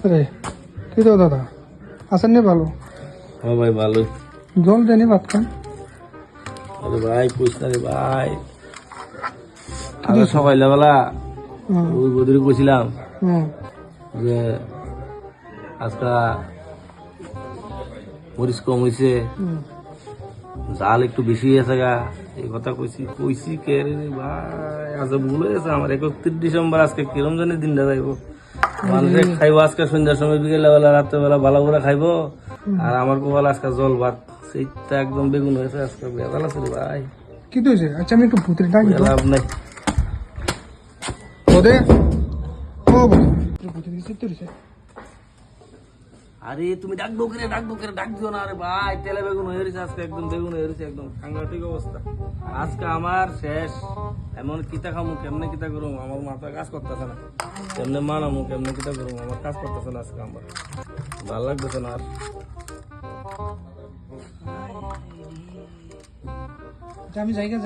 রে কি তো দাদা আছেন নি ভালো? হ্যাঁ ভাই ভালোই। জল দেনি ভাত খান। আরে ভাই কইস না রে ভাই, আমি সকালবেলা ওই বদরি কইছিলাম যে আজকা মরিচ কম হয়েছে, জাল একটু বেশি হয়েছে গা, এই কথা কইছি কইছি কে রে ভাই, আজ ভুল হয়েছে আমার। 31 ডিসেম্বর আজকে কিরম জানি দিনটা যাইব, মানুষে খাইবো আজকে সন্ধ্যার সময়, বিকেল বেলা রাত্রেবেলা ভালো করে খাইবো, আর আমার কপাল আজকে জল ভাত সেইটা একদম বেগুন হয়েছে আজকে, বেজাল আছে রে ভাই। কি তো হয়েছে? আচ্ছা আমি একটু ভূতের ডাক দিই। লাভ নাই। ওদে ও ভূতের কিছু তো হয়েছে। আরে তুমি ডাক দিও না। আরে ভাই তেলে বেগুন হয়ে গেছে আজকে, একদম বেগুন হয়ে গেছে, একদম সাংঘাতিক অবস্থা আজকে আমার শেষ। এমন কিতা খামু, কেমনে কিতা করুম, আমার মাথা কাজ করতেছে না, কেমনে মানামু, কেমনে কিতা করুম, আমার কাজ করতেছে না আজকে, আমার ভালো লাগতেছে না আর। আচ্ছা আমি জায়গা